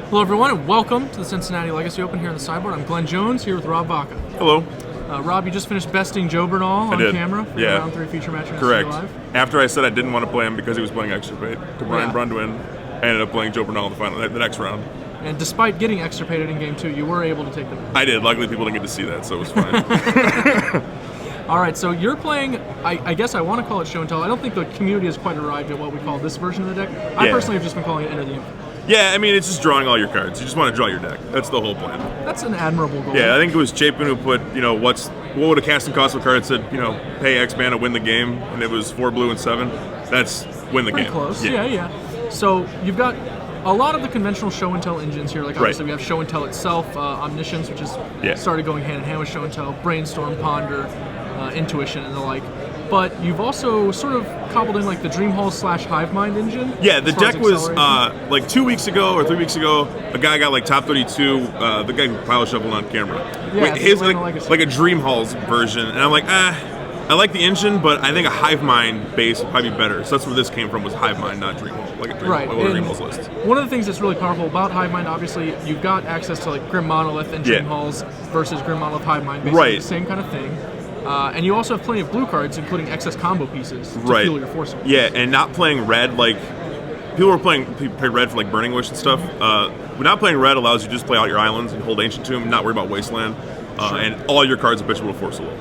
Hello everyone and welcome to the Cincinnati Legacy Open here on the sideboard. I'm Glenn Jones here with Rob Vaca. Hello. Rob, you just finished besting Joe Bernal on camera for your round 3 feature match in Correct. Live. After I said I didn't want to play him because he was playing extirpate to Brian Brundwin, I ended up playing Joe Bernal in the next round. And despite getting extirpated in game 2, you were able to take them. I did. Luckily people didn't get to see that, so it was fine. All right, so you're playing, I guess I want to call it show and tell. I don't think the community has quite arrived at what we call this version of the deck. I personally have just been calling it Enter the Infinite. Yeah, I mean, it's just drawing all your cards. You just want to draw your deck. That's the whole plan. That's an admirable goal. Yeah, I think it was Chapin who put, what would a casting cost of a card that said, pay X mana, win the game, and it was 4 blue and 7. That's win the Pretty game. Close. Yeah. So you've got a lot of the conventional show and tell engines here. Like obviously we have show and tell itself, Omniscience, which is started going hand in hand with show and tell, Brainstorm, Ponder, Intuition, and the like. But you've also sort of cobbled in like the Dreamhall / Hivemind engine. Yeah, the deck was like 2 weeks ago or 3 weeks ago. A guy got like top 32. The guy who pile shuffled on camera. Yeah, his like a Dreamhall's version, and I'm like, I like the engine, but I think a Hivemind base would probably be better. So that's where this came from, was Hivemind, not Dreamhall, like a Dreamhall's list. One of the things that's really powerful about Hivemind, obviously, you've got access to like Grim Monolith and Dreamhalls versus Grim Monolith Hivemind, basically the same kind of thing. And you also have plenty of blue cards, including excess combo pieces to fuel your force. Yeah, and not playing red, like people were play red for like Burning Wish and stuff. Not playing red allows you to just play out your islands and hold Ancient Tomb, not worry about Wasteland, and all your cards are pitchable to Force of Will.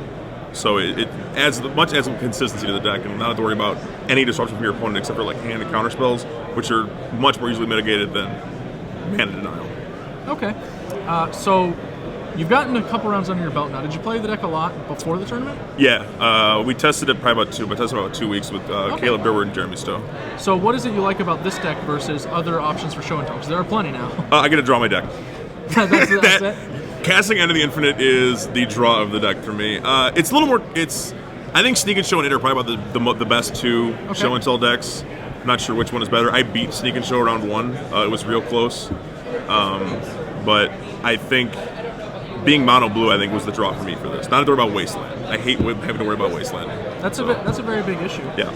So it adds some consistency to the deck, and not have to worry about any disruption from your opponent except for like hand and counter spells, which are much more easily mitigated than mana denial. Okay, so you've gotten a couple rounds under your belt now. Did you play the deck a lot before the tournament? Yeah, we tested it probably about 2 weeks with Caleb Durward and Jeremy Stowe. So what is it you like about this deck versus other options for show and tell? Because there are plenty now. I get to draw my deck. that's it? Casting Enter the Infinite is the draw of the deck for me. It's a little more. I think Sneak and Show and Enter are probably about the best two show and tell decks. I'm not sure which one is better. I beat Sneak and Show round 1. It was real close, but I think being mono blue, I think, was the draw for me for this. Not to worry about Wasteland. I hate having to worry about Wasteland. That's a very big issue. Yeah.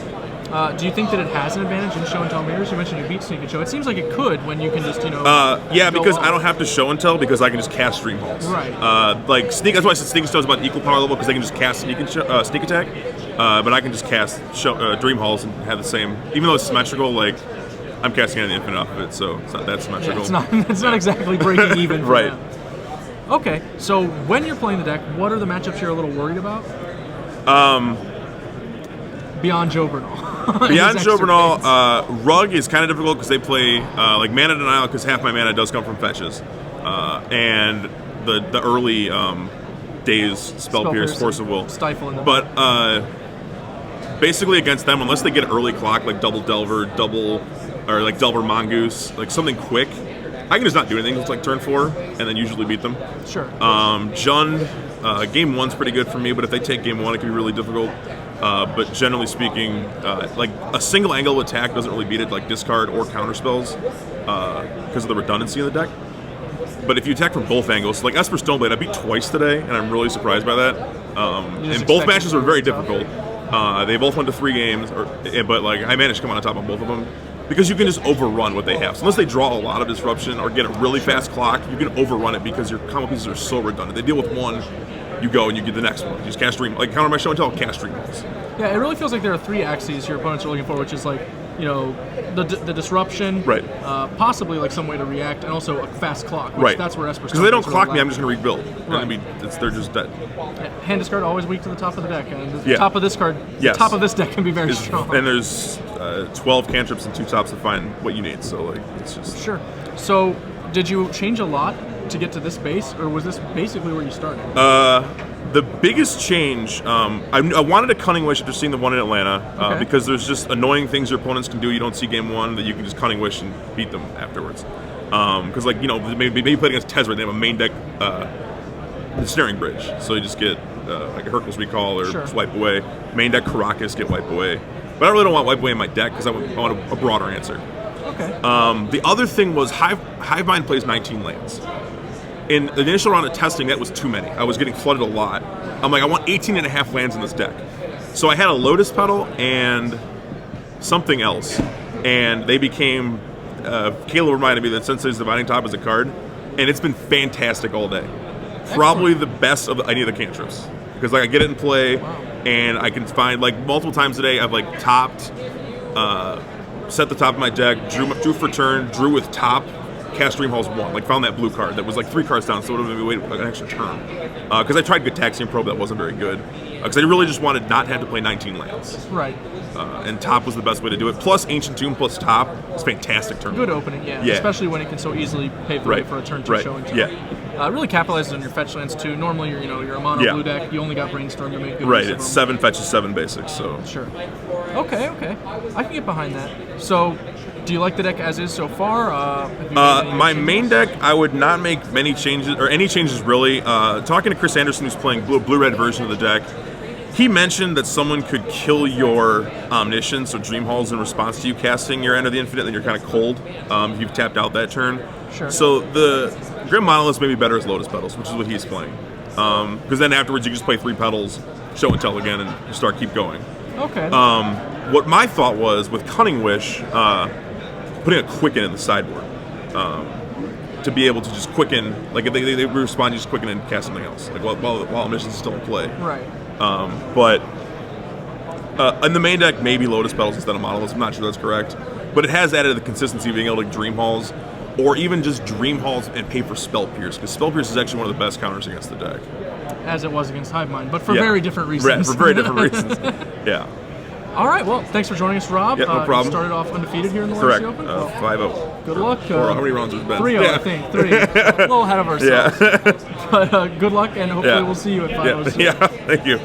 Do you think that it has an advantage in show and tell mirrors? You mentioned you beat Sneak and Show. It seems like it could when you can just because I don't have to show and tell because I can just cast Dreamhalls. Right. Like Sneak. That's why I said Sneak and Show is about equal power level because they can just cast Sneak Attack. But I can just cast Dreamhalls and have the same. Even though it's symmetrical, like I'm casting an infinite off of it, so it's not that symmetrical. Yeah, it's not exactly breaking even. Right. Okay, so when you're playing the deck, what are the matchups you're a little worried about? Beyond Joe Bernal. Beyond Joe Bernal, Rug is kind of difficult because they play like Mana Denial because half my mana does come from fetches. And the early days Spell Pierce, Force of Will. Stifle in them. But basically against them, unless they get early clock, like Double Delver, Delver Mongoose, like something quick, I can just not do anything. It's like turn 4, and then usually beat them. Sure. Jund, game 1's pretty good for me, but if they take game 1, it can be really difficult. But generally speaking, like a single angle attack doesn't really beat it, like discard or counter spells, because of the redundancy in the deck. But if you attack from both angles, like Esper Stoneblade, I beat twice today, and I'm really surprised by that. And both matches were very difficult. They both went to 3 games, but like I managed to come on top on both of them. Because you can just overrun what they have. So unless they draw a lot of disruption or get a really fast clock, you can overrun it because your combo pieces are so redundant. They deal with one, you go and you get the next one. You just cast Dream, like counter my show and tell, cast Dreamhalls. Yeah, it really feels like there are 3 axes your opponents are looking for, which is like, the disruption, possibly like some way to react, and also a fast clock. Which that's where Esper. Because if they don't clock me, I'm just going to rebuild. Right. They're just dead. Hand discard always weak to the top of the deck, and the top of this card, the top of this deck can be very strong. And there's 12 cantrips and 2 tops to find what you need. So like it's just sure. So did you change a lot to get to this base, or was this basically where you started? The biggest change, I wanted a Cunning Wish after seeing the one in Atlanta, because there's just annoying things your opponents can do you don't see game 1 that you can just Cunning Wish and beat them afterwards. Because maybe playing against Tezzeret, they have a main deck Snaring Bridge, so you just get like a Hercules Recall or just Wipe Away. Main deck Caracas, get Wipe Away. But I really don't want Wipe Away in my deck because I want a broader answer. Okay. The other thing was Hivemind plays 19 lands. In the initial round of testing, that was too many. I was getting flooded a lot. I'm like, I want 18 and a half lands in this deck. So I had a Lotus Petal and something else, and they became Caleb reminded me that Sensei's Dividing Top is a card, and it's been fantastic all day. Probably the best of any of the cantrips. Because like I get it in play, and I can find like multiple times a day I've like topped, set the top of my deck, drew for turn, drew with top, cast Dream Halls 1, like found that blue card that was like 3 cards down, so it would have been waiting like an extra turn. Because I tried Gataxian Probe, that wasn't very good. Because I really just wanted not to have to play 19 lands. Right. And top was the best way to do it. Plus Ancient Tomb plus top is fantastic turn. Good opening, yeah. Especially when it can so easily pave the way for a turn 2 show and tell. Really capitalizes on your fetch lands too. Normally, you're a mono blue deck. You only got Brainstorm to make good use of it's them. 7 fetches, 7 basics. So sure. Okay. I can get behind that. So, do you like the deck as is so far? My main deck, I would not make many changes or any changes really. Talking to Chris Anderson, who's playing blue-red version of the deck. He mentioned that someone could kill your Omniscience, so Dream Halls, in response to you casting your End of the Infinite, then you're kind of cold. You've tapped out that turn. Sure. So the Grim Monoliths may be better as Lotus Petals, which is what he's playing. Because then afterwards you just play 3 Petals, Show and Tell again, and you keep going. Okay. What my thought was, with Cunning Wish, putting a Quicken in the sideboard. To be able to just Quicken, like if they respond, you just Quicken and cast something else, like while Omniscience is still in play. Right. But in the main deck, maybe Lotus Petals instead of Monoliths. I'm not sure that's correct. But it has added the consistency of being able to Dream Halls, or even just Dream Halls and pay for Spell Pierce, because Spell Pierce is actually one of the best counters against the deck. As it was against Hive Mind, but for very different reasons. Right, for very different reasons. Yeah. All right, well, thanks for joining us, Rob. Yeah, no problem. You started off undefeated here in the Correct. Legacy Open. 5-0. Good luck. How many rounds has it been? 3-0, I think. 3. A little ahead of ourselves. But good luck, and hopefully we'll see you at 5-0 soon. Yeah, thank you.